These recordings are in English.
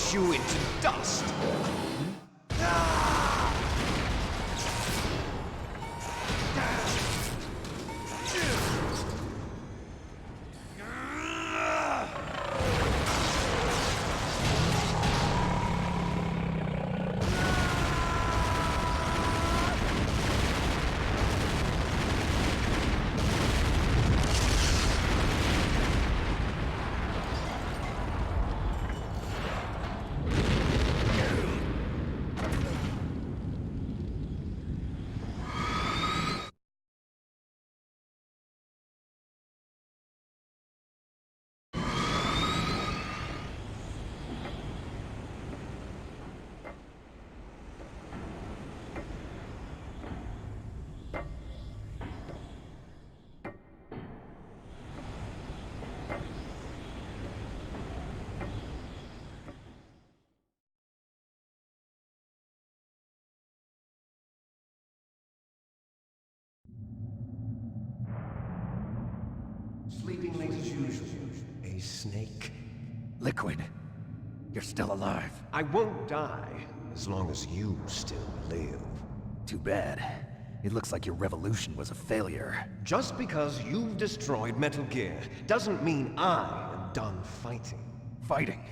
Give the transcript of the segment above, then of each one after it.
crush you into dust. Sleeping late as usual. A snake. Liquid, you're still alive. I won't die as long as you still live. Too bad. It looks like your revolution was a failure. Just because you've destroyed Metal Gear doesn't mean I am done fighting. Fighting?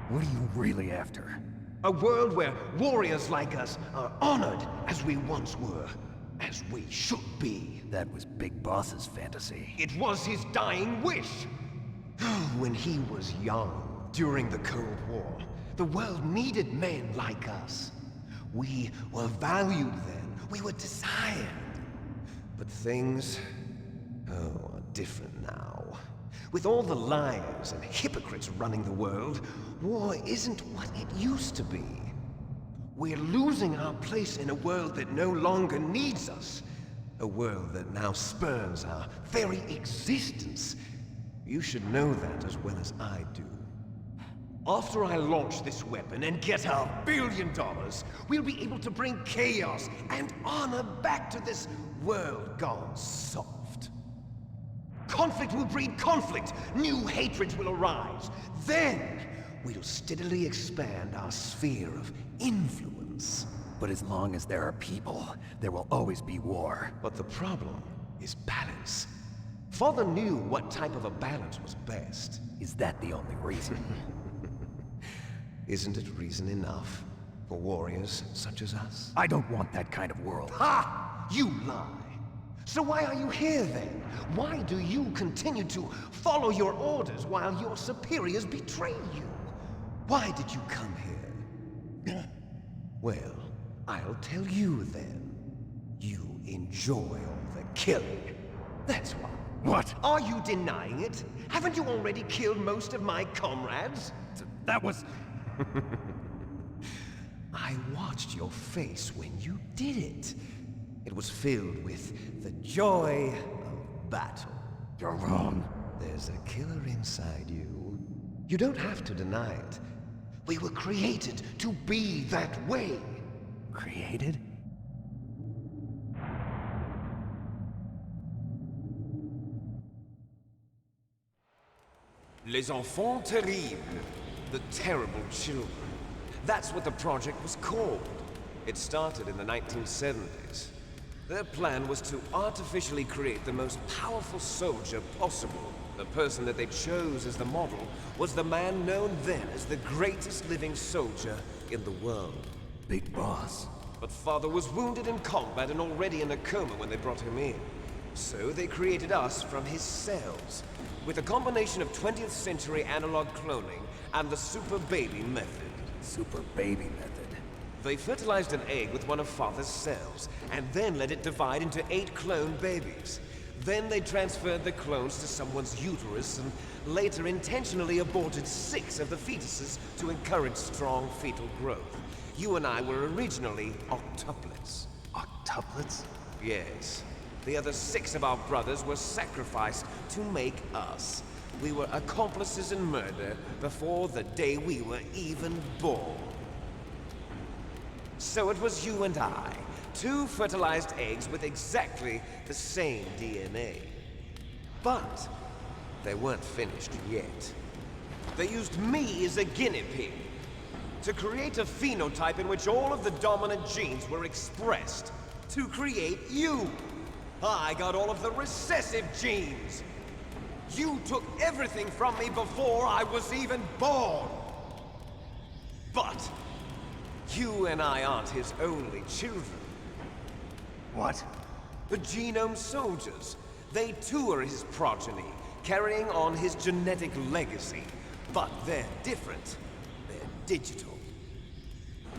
What are you really after? A world where warriors like us are honored as we once were, as we should be. That was Big Boss's fantasy. It was his dying wish. When he was young, during the Cold War, the world needed men like us. We were valued then. We were desired. But things, are different now. With all the liars and hypocrites running the world, war isn't what it used to be. We're losing our place in a world that no longer needs us. A world that now spurns our very existence. You should know that as well as I do. After I launch this weapon and get our $1 billion, we'll be able to bring chaos and honor back to this world gone soft. Conflict will breed conflict. New hatreds will arise. Then, we'll steadily expand our sphere of influence. But as long as there are people, there will always be war. But the problem is balance. Father knew what type of a balance was best. Is that the only reason? Isn't it reason enough for warriors such as us? I don't want that kind of world. Ha! You lie! So why are you here then? Why do you continue to follow your orders while your superiors betray you? Why did you come here? Well, I'll tell you then. You enjoy all the killing. That's why. What? Are you denying it? Haven't you already killed most of my comrades? That was... I watched your face when you did it. It was filled with the joy of battle. You're wrong. There's a killer inside you. You don't have to deny it. We were created to be that way. Created? Les enfants terribles. The terrible children. That's what the project was called. It started in the 1970s. Their plan was to artificially create the most powerful soldier possible. The person that they chose as the model was the man known then as the greatest living soldier in the world. Big Boss. But Father was wounded in combat and already in a coma when they brought him in. So they created us from his cells, with a combination of 20th century analog cloning and the super baby method. Super baby method. They fertilized an egg with one of Father's cells, and then let it divide into 8 clone babies. Then they transferred the clones to someone's uterus and later intentionally aborted 6 of the fetuses to encourage strong fetal growth. You and I were originally octuplets. Octuplets? Yes. The other 6 of our brothers were sacrificed to make us. We were accomplices in murder before the day we were even born. So it was you and I, 2 fertilized eggs with exactly the same DNA. But they weren't finished yet. They used me as a guinea pig. To create a phenotype in which all of the dominant genes were expressed. To create you. I got all of the recessive genes. You took everything from me before I was even born. But you and I aren't his only children. What? The Genome Soldiers. They too are his progeny, carrying on his genetic legacy. But they're different. They're digital.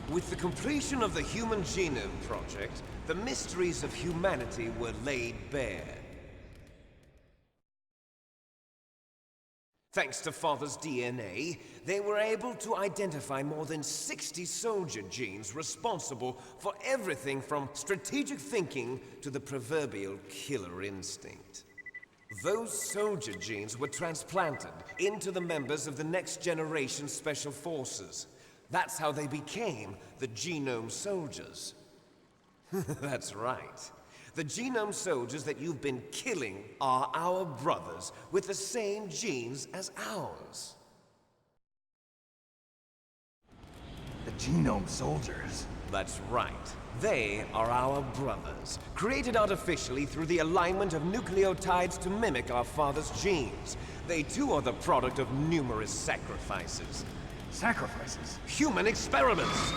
With the completion of the Human Genome Project, the mysteries of humanity were laid bare. Thanks to Father's DNA, they were able to identify more than 60 soldier genes responsible for everything from strategic thinking to the proverbial killer instinct. Those soldier genes were transplanted into the members of the next generation Special Forces. That's how they became the Genome Soldiers. That's right. The Genome Soldiers that you've been killing are our brothers with the same genes as ours. The Genome Soldiers? That's right. They are our brothers, created artificially through the alignment of nucleotides to mimic our father's genes. They too are the product of numerous sacrifices. Sacrifices? Human experiments!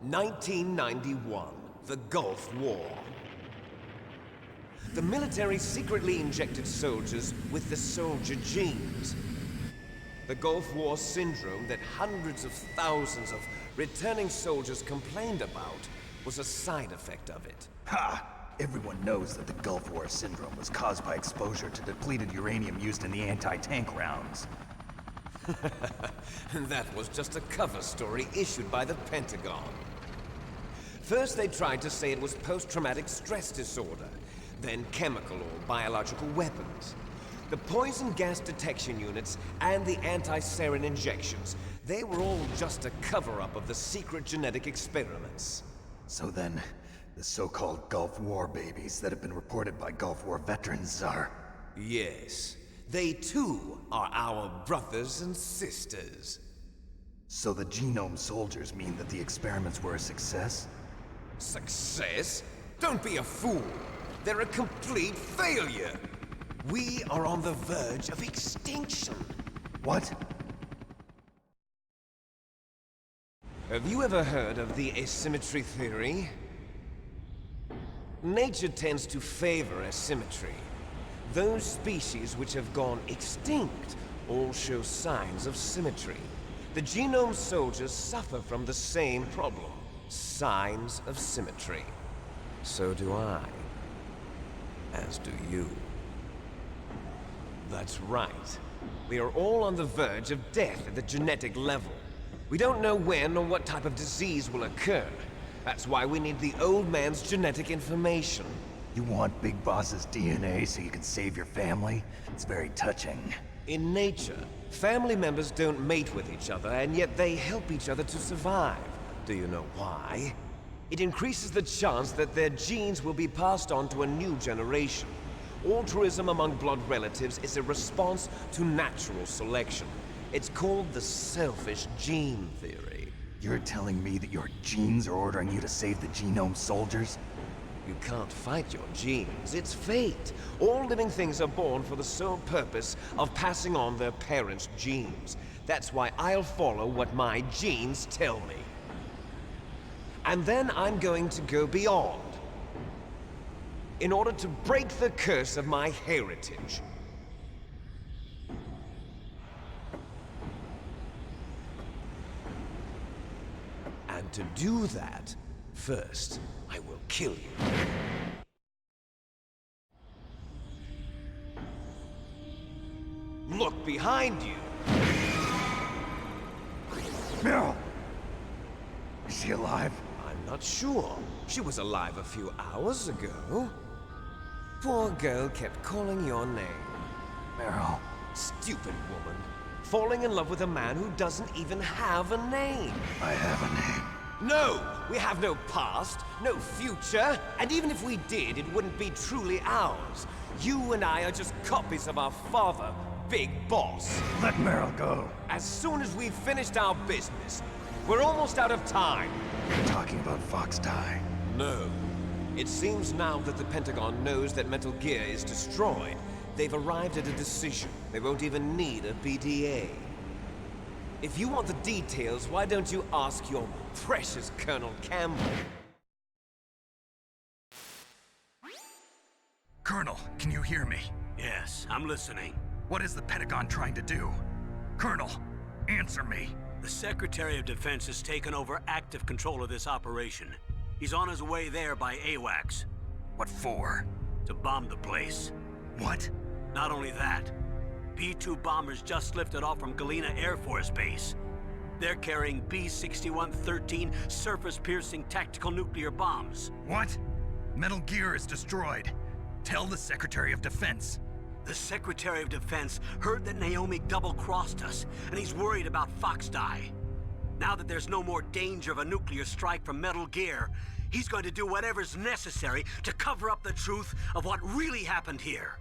1991, the Gulf War. The military secretly injected soldiers with the soldier genes. The Gulf War syndrome that hundreds of thousands of returning soldiers complained about was a side effect of it. Ha! Everyone knows that the Gulf War syndrome was caused by exposure to depleted uranium used in the anti-tank rounds. That was just a cover story issued by the Pentagon. First they tried to say it was post-traumatic stress disorder, then chemical or biological weapons. The poison gas detection units and the anti-sarin injections, they were all just a cover-up of the secret genetic experiments. So then, the so-called Gulf War babies that have been reported by Gulf War veterans are... Yes. They too are our brothers and sisters. So the Genome Soldiers mean that the experiments were a success? Success? Don't be a fool. They're a complete failure. We are on the verge of extinction. What? Have you ever heard of the asymmetry theory? Nature tends to favor asymmetry. Those species which have gone extinct all show signs of symmetry. The Genome Soldiers suffer from the same problem. Signs of symmetry. So do I. As do you. That's right. We are all on the verge of death at the genetic level. We don't know when or what type of disease will occur. That's why we need the old man's genetic information. You want Big Boss's DNA so you can save your family? It's very touching. In nature, family members don't mate with each other, and yet they help each other to survive. Do you know why? It increases the chance that their genes will be passed on to a new generation. Altruism among blood relatives is a response to natural selection. It's called the selfish gene theory. You're telling me that your genes are ordering you to save the Genome Soldiers? You can't fight your genes. It's fate. All living things are born for the sole purpose of passing on their parents' genes. That's why I'll follow what my genes tell me. And then I'm going to go beyond. In order to break the curse of my heritage. And to do that, first, I will kill you. Look behind you! Meryl! Is she alive? I'm not sure. She was alive a few hours ago. Poor girl kept calling your name. Meryl. Stupid woman. Falling in love with a man who doesn't even have a name. I have a name. No! We have no past, no future, and even if we did, it wouldn't be truly ours. You and I are just copies of our father, big boss. Let Meryl go. As soon as we've finished our business, we're almost out of time. You're talking about Fox Die. No. It seems now that the Pentagon knows that Metal Gear is destroyed. They've arrived at a decision. They won't even need a PDA. If you want the details, why don't you ask your precious Colonel Campbell? Colonel, can you hear me? Yes, I'm listening. What is the Pentagon trying to do? Colonel, answer me. The Secretary of Defense has taken over active control of this operation. He's on his way there by AWACS. What for? To bomb the place. What? Not only that, B-2 bombers just lifted off from Galena Air Force Base. They're carrying B-6113 surface-piercing tactical nuclear bombs. What? Metal Gear is destroyed. Tell the Secretary of Defense. The Secretary of Defense heard that Naomi double-crossed us, and he's worried about Fox Die. Now that there's no more danger of a nuclear strike from Metal Gear, he's going to do whatever's necessary to cover up the truth of what really happened here.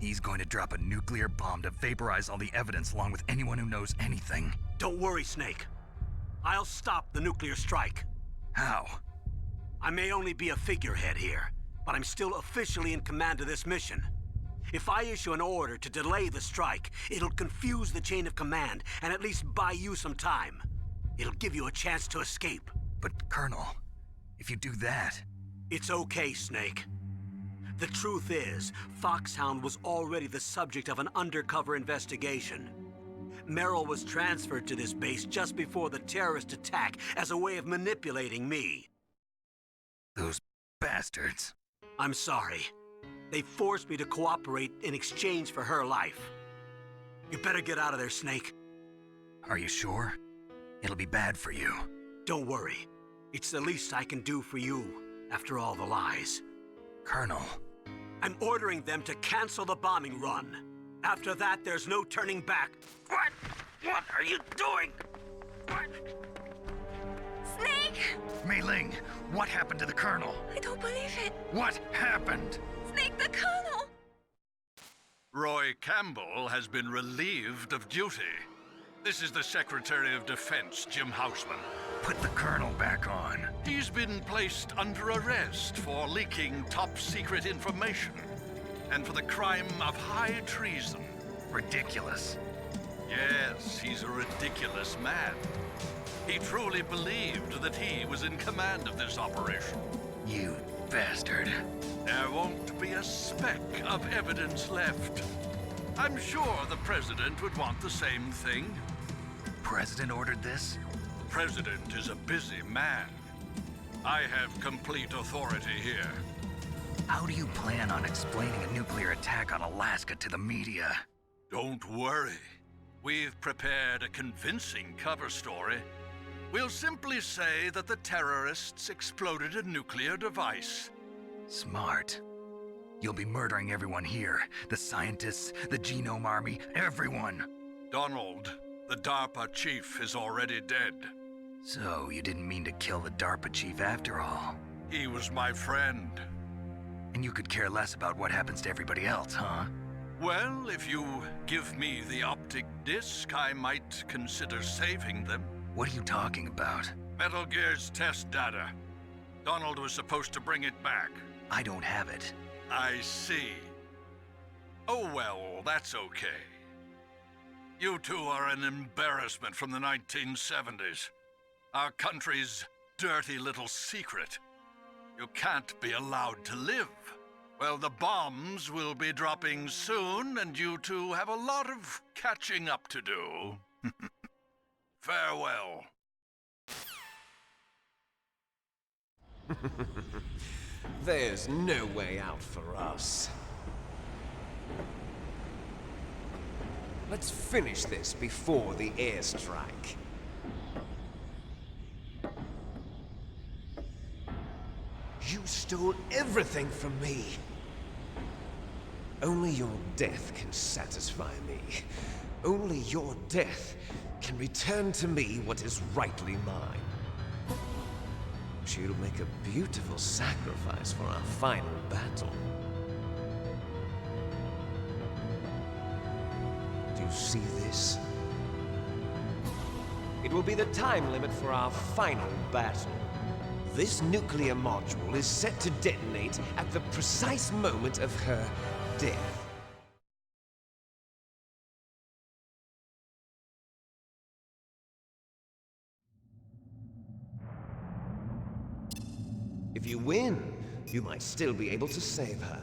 He's going to drop a nuclear bomb to vaporize all the evidence along with anyone who knows anything. Don't worry, Snake. I'll stop the nuclear strike. How? I may only be a figurehead here, but I'm still officially in command of this mission. If I issue an order to delay the strike, it'll confuse the chain of command and at least buy you some time. It'll give you a chance to escape. But, Colonel, if you do that... It's okay, Snake. The truth is, Foxhound was already the subject of an undercover investigation. Meryl was transferred to this base just before the terrorist attack as a way of manipulating me. Those bastards. I'm sorry. They forced me to cooperate in exchange for her life. You better get out of there, Snake. Are you sure? It'll be bad for you. Don't worry. It's the least I can do for you, after all the lies. Colonel... I'm ordering them to cancel the bombing run. After that, there's no turning back. What? What are you doing? What? Snake! Mei Ling, what happened to the Colonel? I don't believe it. What happened? Snake, the Colonel! Roy Campbell has been relieved of duty. This is the Secretary of Defense, Jim Houseman. Put the Colonel back on. He's been placed under arrest for leaking top-secret information and for the crime of high treason. Ridiculous. Yes, he's a ridiculous man. He truly believed that he was in command of this operation. You bastard. There won't be a speck of evidence left. I'm sure the President would want the same thing. President ordered this? The President is a busy man. I have complete authority here. How do you plan on explaining a nuclear attack on Alaska to the media? Don't worry. We've prepared a convincing cover story. We'll simply say that the terrorists exploded a nuclear device. Smart. You'll be murdering everyone here. The scientists, the Genome Army, everyone. Donald, the DARPA chief, is already dead. So, you didn't mean to kill the DARPA chief after all. He was my friend. And you could care less about what happens to everybody else, huh? Well, if you give me the optic disc, I might consider saving them. What are you talking about? Metal Gear's test data. Donald was supposed to bring it back. I don't have it. I see. Oh well, that's okay. You two are an embarrassment from the 1970s. Our country's dirty little secret. You can't be allowed to live. Well, the bombs will be dropping soon, and you two have a lot of catching up to do. Farewell. There's no way out for us. Let's finish this before the airstrike. You stole everything from me. Only your death can satisfy me. Only your death can return to me what is rightly mine. She'll make a beautiful sacrifice for our final battle. see this? It will be the time limit for our final battle. This nuclear module is set to detonate at the precise moment of her death. If you win, you might still be able to save her.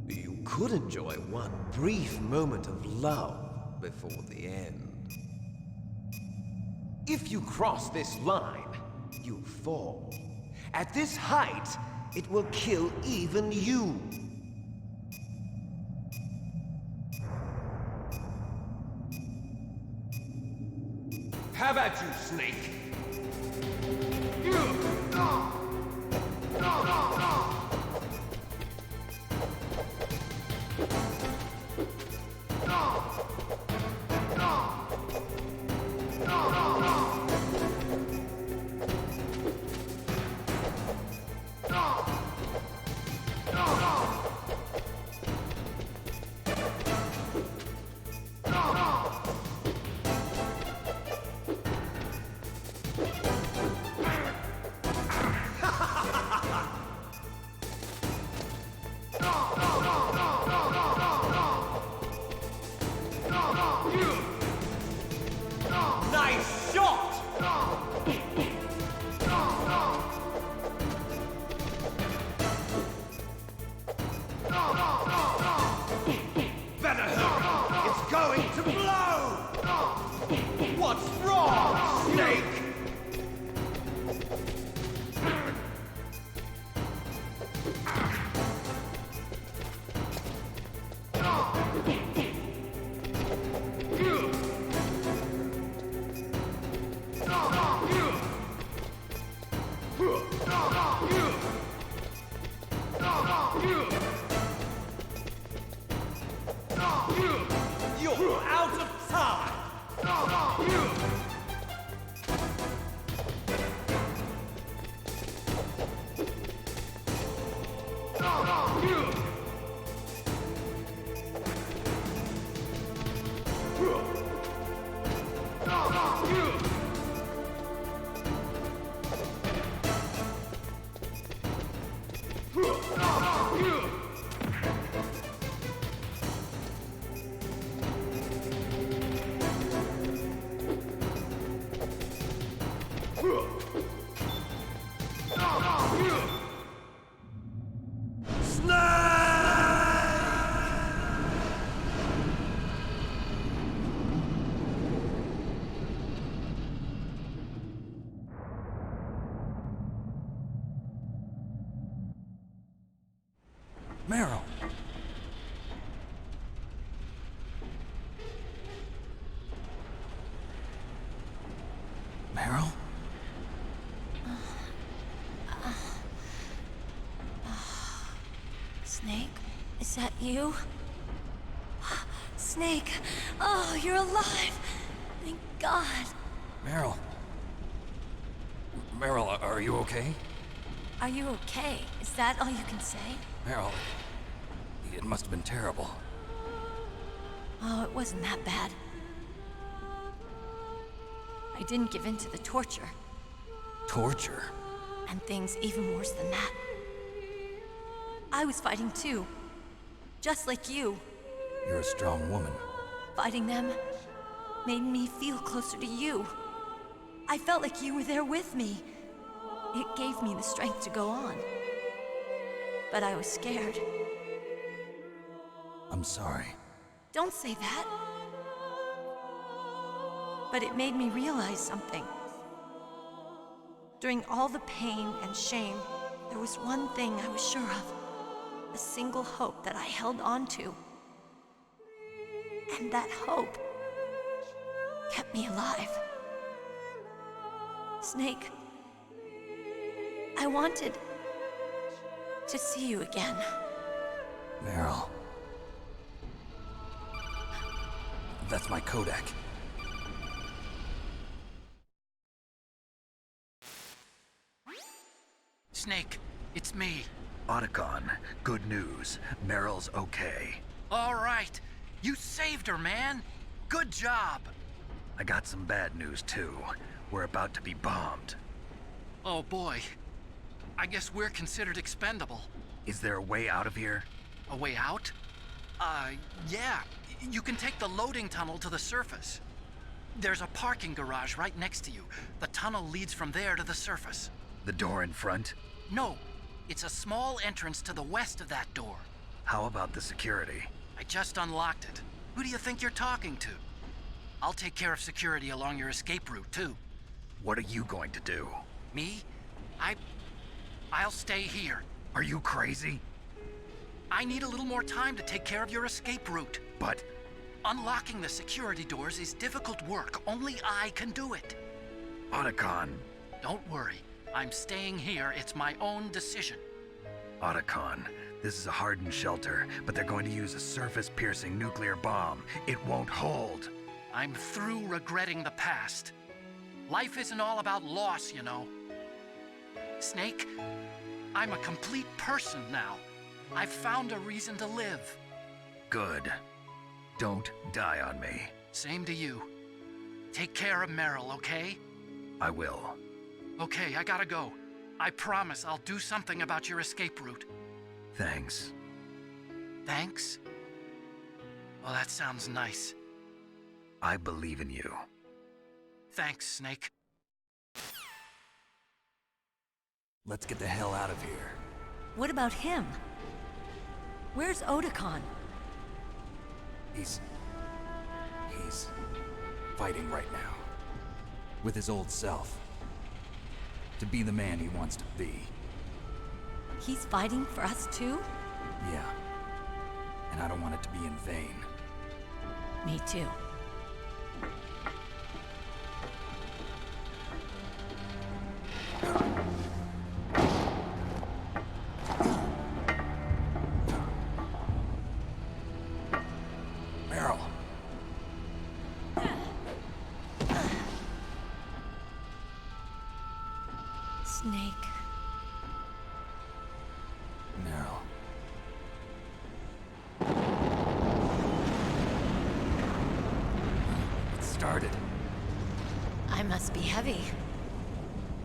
You could enjoy one brief moment of love before the end. If you cross this line, you'll fall. At this height, it will kill even you. Have at you, Snake! Nice shot! Better hurry! It's going to blow! What's wrong, Snake? You're out of time! Meryl! Meryl? Snake, is that you? Snake, oh, you're alive! Thank God. Meryl? Meryl, are you okay? Are you okay? Is that all you can say? Meryl, it must have been terrible. Oh, it wasn't that bad. I didn't give in to the torture. Torture? And things even worse than that. I was fighting too. Just like you. You're a strong woman. Fighting them made me feel closer to you. I felt like you were there with me. It gave me the strength to go on. But I was scared. I'm sorry. Don't say that. But it made me realize something. During all the pain and shame, there was one thing I was sure of. A single hope that I held on to. And that hope kept me alive. Snake, I wanted to see you again. Meryl. That's my Kodak. Snake, it's me. Otacon, good news. Meryl's okay. All right. You saved her, man. Good job. I got some bad news, too. We're about to be bombed. Oh, boy. I guess we're considered expendable. Is there a way out of here? A way out? Yeah. You can take the loading tunnel to the surface. There's a parking garage right next to you. The tunnel leads from there to the surface. The door in front? No. It's a small entrance to the west of that door. How about the security? I just unlocked it. Who do you think you're talking to? I'll take care of security along your escape route, too. What are you going to do? Me? I'll stay here. Are you crazy? I need a little more time to take care of your escape route. But Unlocking the security doors is difficult work. Only I can do it. Otacon. Don't worry. I'm staying here. It's my own decision. Otacon, this is a hardened shelter, but they're going to use a surface-piercing nuclear bomb. It won't hold. I'm through regretting the past. Life isn't all about loss, you know. Snake, I'm a complete person now. I've found a reason to live. Good. Don't die on me. Same to you. Take care of Meryl, okay? I will. Okay, I gotta go. I promise I'll do something about your escape route. Thanks. Thanks? Well, that sounds nice. I believe in you. Thanks, Snake. Let's get the hell out of here. What about him? Where's Otacon? He's fighting right now. With his old self. To be the man he wants to be. He's fighting for us too? Yeah. And I don't want it to be in vain. Me too. Meryl. Snake. Meryl. It started. I must be heavy.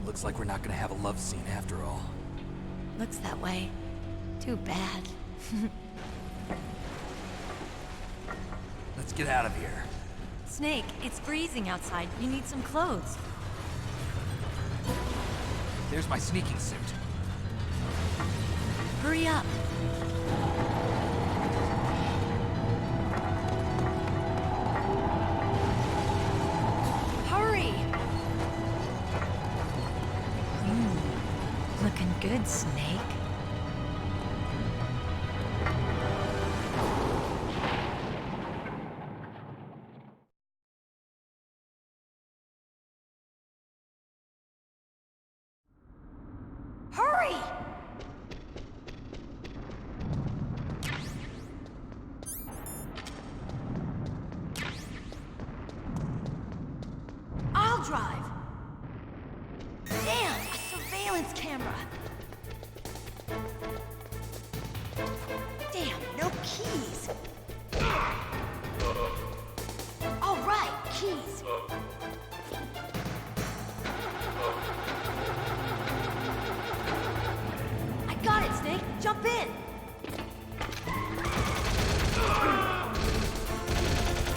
Looks like we're not gonna have a love scene after all. Looks that way. Too bad. Let's get out of here. Snake, it's freezing outside. You need some clothes. There's my sneaking suit. Hurry up. Hurry! Looking good, Snake. Hurry! I'll drive. Damn, a surveillance camera. Damn, no keys. All right, keys. I got it, Snake. Jump in.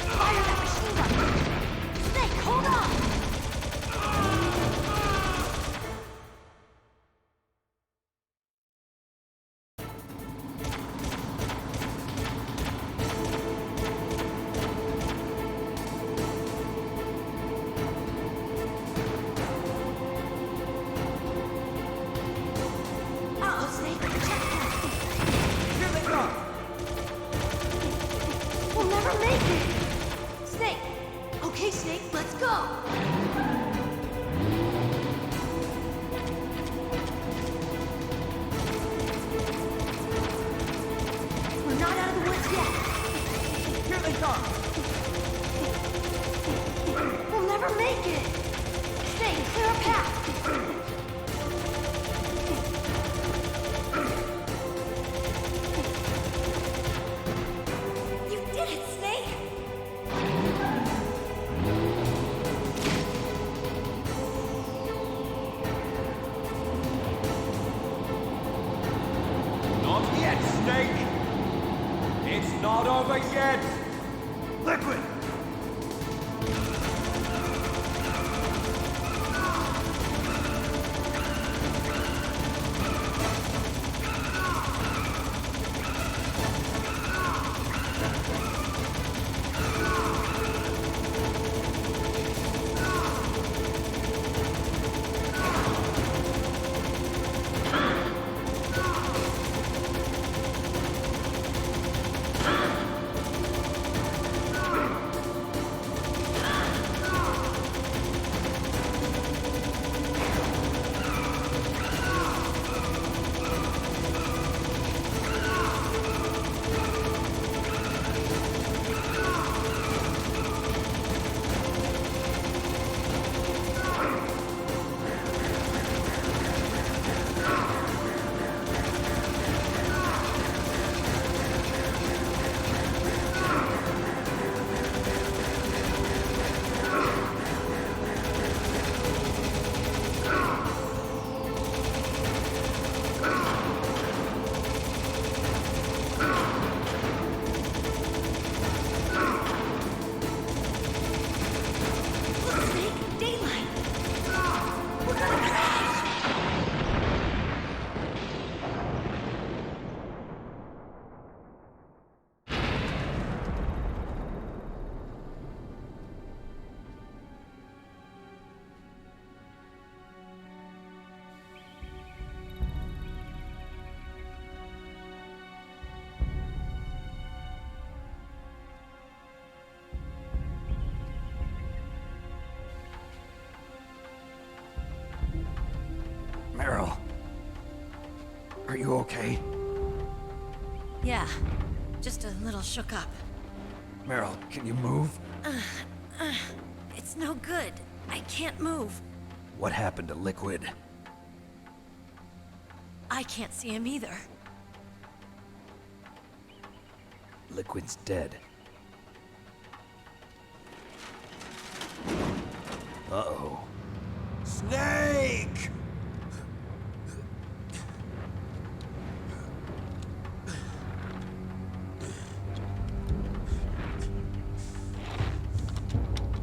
Fire that machine gun. Snake, hold on. Uh-oh, Snake. Checkpoint. not over yet! Liquid! Meryl. Are you okay? Yeah, just a little shook up. Meryl, can you move? It's no good. I can't move. What happened to Liquid? I can't see him either. Liquid's dead. Uh-oh. Snake!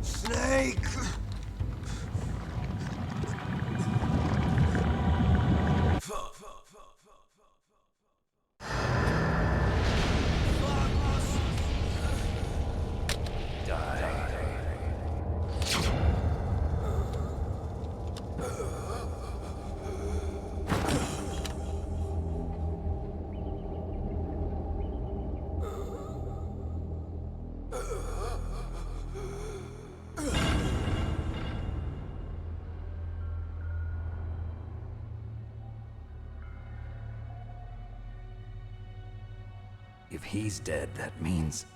Snake! If he's dead, that means...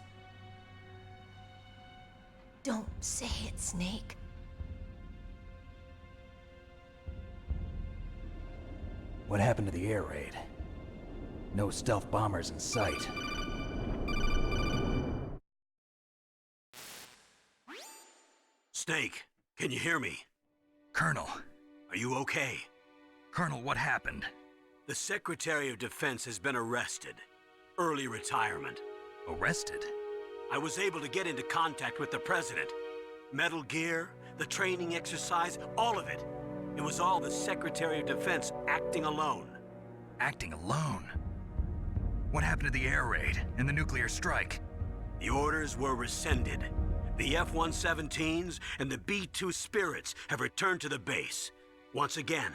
Don't say it, Snake. What happened to the air raid? No stealth bombers in sight. Snake, can you hear me? Colonel. Are you okay? Colonel, what happened? The Secretary of Defense has been arrested. Early retirement. Arrested? I was able to get into contact with the President. Metal Gear, the training exercise, all of it. It was all the Secretary of Defense acting alone. Acting alone? What happened to the air raid and the nuclear strike? The orders were rescinded. The F-117s and the B-2 Spirits have returned to the base. Once again,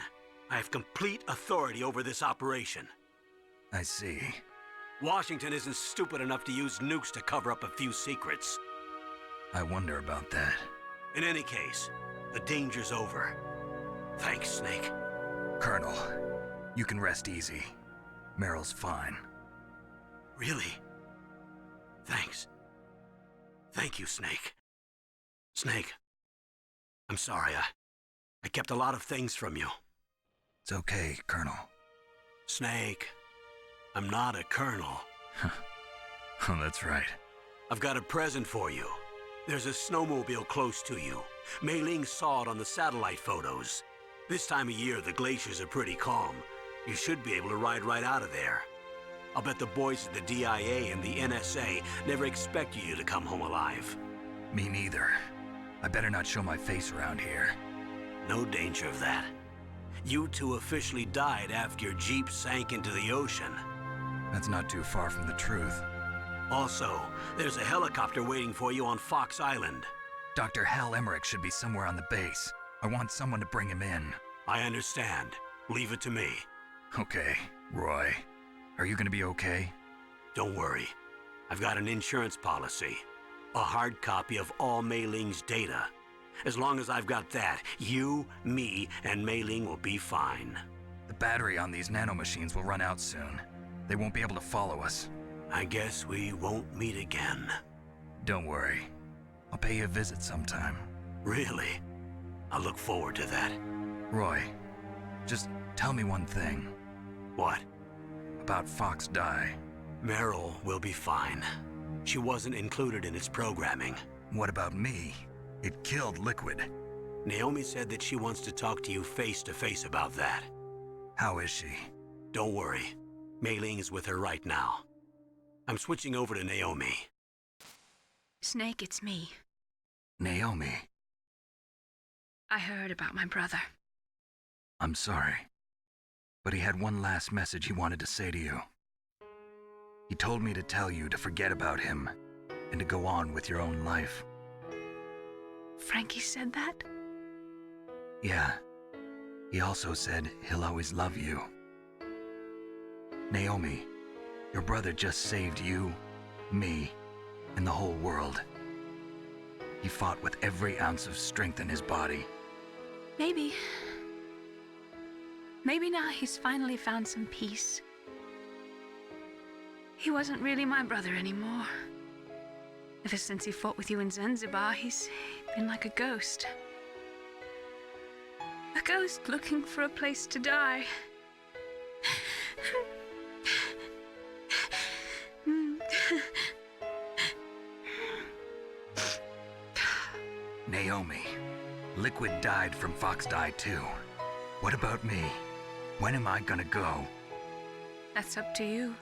I have complete authority over this operation. I see. Washington isn't stupid enough to use nukes to cover up a few secrets. I wonder about that. In any case, the danger's over. Thanks, Snake. Colonel, you can rest easy. Meryl's fine. Really? Thanks. Thank you, Snake. Snake, I'm sorry. I kept a lot of things from you. It's okay, Colonel. Snake, I'm not a colonel. Oh, that's right. I've got a present for you. There's a snowmobile close to you. Mei Ling saw it on the satellite photos. This time of year, the glaciers are pretty calm. You should be able to ride right out of there. I'll bet the boys at the DIA and the NSA never expected you to come home alive. Me neither. I better not show my face around here. No danger of that. You two officially died after your Jeep sank into the ocean. That's not too far from the truth. Also, there's a helicopter waiting for you on Fox Island. Dr. Hal Emmerich should be somewhere on the base. I want someone to bring him in. I understand. Leave it to me. Okay, Roy. Are you gonna be okay? Don't worry. I've got an insurance policy. A hard copy of all Mei Ling's data. As long as I've got that, you, me, and Mei Ling will be fine. The battery on these nanomachines will run out soon. They won't be able to follow us. I guess we won't meet again. Don't worry. I'll pay you a visit sometime. Really? I look forward to that. Roy, just tell me one thing. What? About Fox Die. Meryl will be fine. She wasn't included in its programming. What about me? It killed Liquid. Naomi said that she wants to talk to you face to face about that. How is she? Don't worry. Mei Ling is with her right now. I'm switching over to Naomi. Snake, it's me. Naomi. I heard about my brother. I'm sorry. But he had one last message he wanted to say to you. He told me to tell you to forget about him and to go on with your own life. Frankie said that? Yeah. He also said he'll always love you. Naomi, your brother just saved you, me, and the whole world. He fought with every ounce of strength in his body. Maybe. Maybe now he's finally found some peace. He wasn't really my brother anymore. Ever since he fought with you in Zanzibar, he's been like a ghost. A ghost looking for a place to die. Naomi, Liquid died from Fox Die too. What about me? When am I gonna go? That's up to you.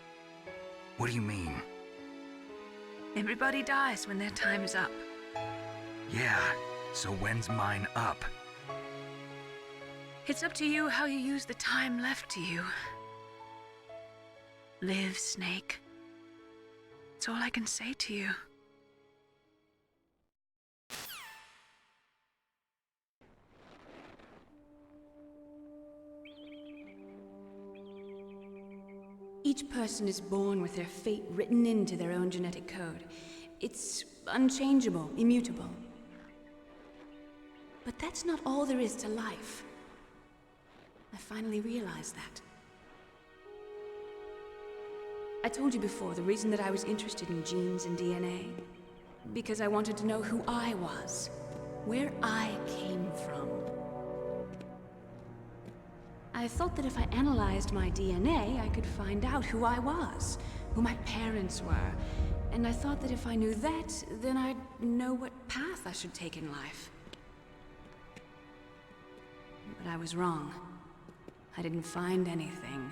What do you mean? Everybody dies when their time is up. Yeah, so when's mine up? It's up to you how you use the time left to you. Live, Snake. That's all I can say to you. Each person is born with their fate written into their own genetic code. It's unchangeable, immutable. But that's not all there is to life. I finally realized that. I told you before the reason that I was interested in genes and DNA. Because I wanted to know who I was, where I came from. I thought that if I analyzed my DNA, I could find out who I was, who my parents were. And I thought that if I knew that, then I'd know what path I should take in life. But I was wrong. I didn't find anything.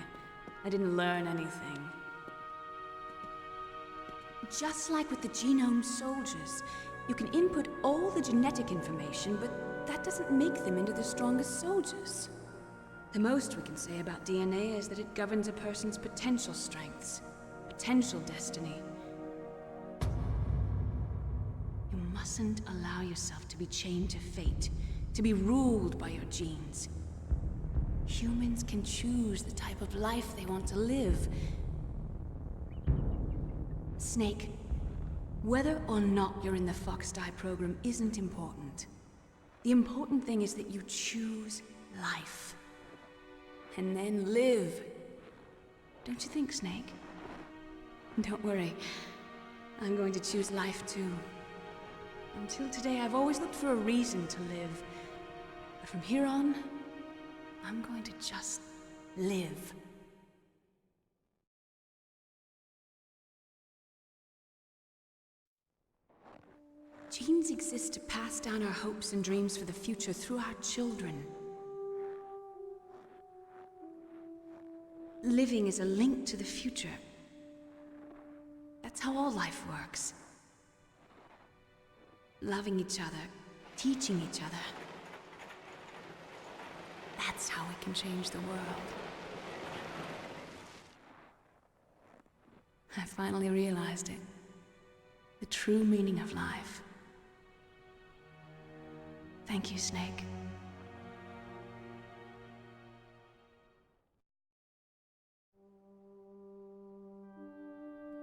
I didn't learn anything. Just like with the genome soldiers, you can input all the genetic information, but that doesn't make them into the strongest soldiers. The most we can say about DNA is that it governs a person's potential strengths, potential destiny. You mustn't allow yourself to be chained to fate, to be ruled by your genes. Humans can choose the type of life they want to live. Snake, whether or not you're in the Fox Die program isn't important. The important thing is that you choose life. And then live. Don't you think, Snake? Don't worry. I'm going to choose life too. Until today, I've always looked for a reason to live. But from here on, I'm going to just live. Genes exist to pass down our hopes and dreams for the future through our children. Living is a link to the future, It's how all life works. Loving each other, teaching each other. That's how we can change the world. I finally realized it. The true meaning of life. Thank you, Snake.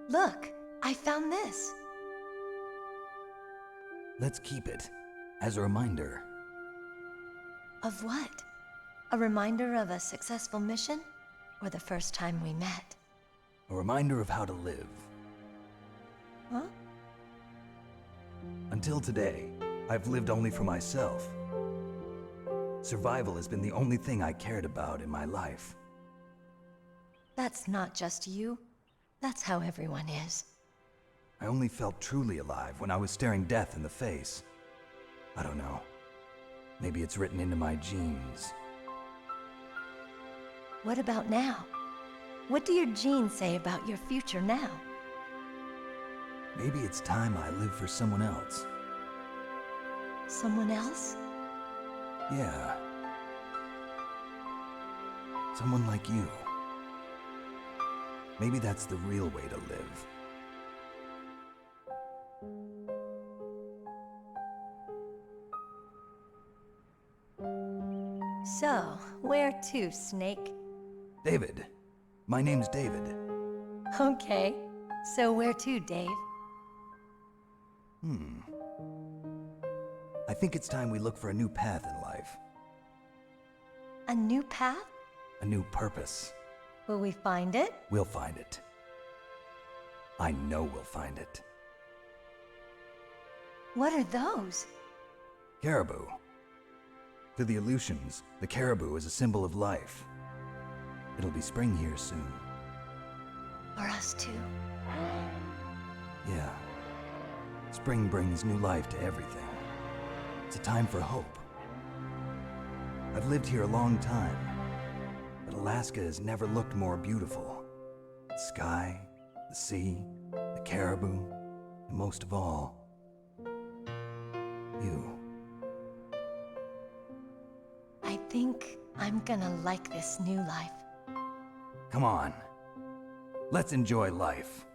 Look, I found this. Let's keep it as a reminder. Of what? A reminder of a successful mission? Or the first time we met? A reminder of how to live. Huh? Until today, I've lived only for myself. Survival has been the only thing I cared about in my life. That's not just you. That's how everyone is. I only felt truly alive when I was staring death in the face. I don't know. Maybe it's written into my genes. What about now? What do your genes say about your future now? Maybe it's time I live for someone else. Someone else? Yeah. Someone like you. Maybe that's the real way to live. So, where to, Snake? David. My name's David. Okay. So where to, Dave? I think it's time we look for a new path in life. A new path? A new purpose. Will we find it? We'll find it. I know we'll find it. What are those? Caribou. To the Aleutians, the caribou is a symbol of life. It'll be spring here soon. For us too. Yeah. Spring brings new life to everything. It's a time for hope. I've lived here a long time, but Alaska has never looked more beautiful. The sky, the sea, the caribou, and most of all, you. I think I'm gonna like this new life. Come on. Let's enjoy life.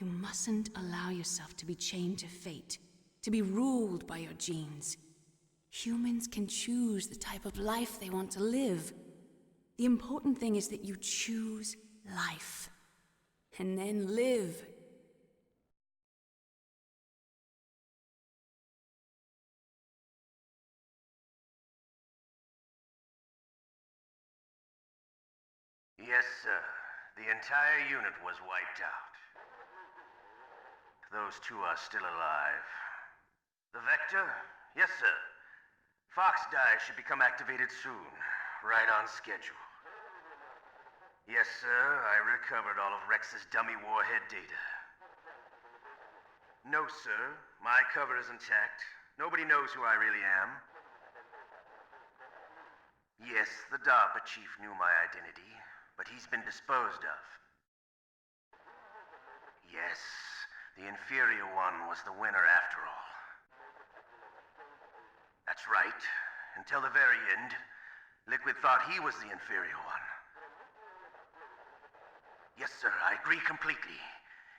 You mustn't allow yourself to be chained to fate, to be ruled by your genes. Humans can choose the type of life they want to live. The important thing is that you choose life, and then live. Yes, sir. The entire unit was wiped out. Those two are still alive. The Vector? Yes, sir. Fox Die should become activated soon. Right on schedule. Yes, sir. I recovered all of Rex's dummy warhead data. No, sir. My cover is intact. Nobody knows who I really am. Yes, the DARPA chief knew my identity, but he's been disposed of. Yes, the inferior one was the winner after all. That's right. Until the very end, Liquid thought he was the inferior one. Yes, sir, I agree completely.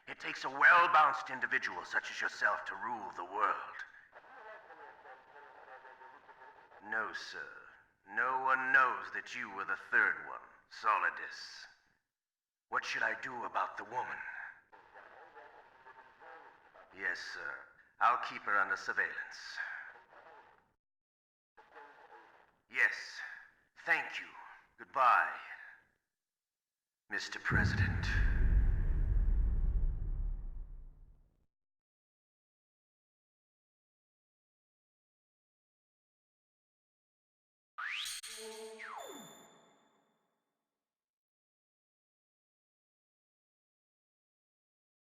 It takes a well-balanced individual such as yourself to rule the world. No, sir. No one knows that you were the third one, Solidus. What should I do about the woman? Yes, sir. I'll keep her under surveillance. Yes. Thank you. Goodbye, Mr. President.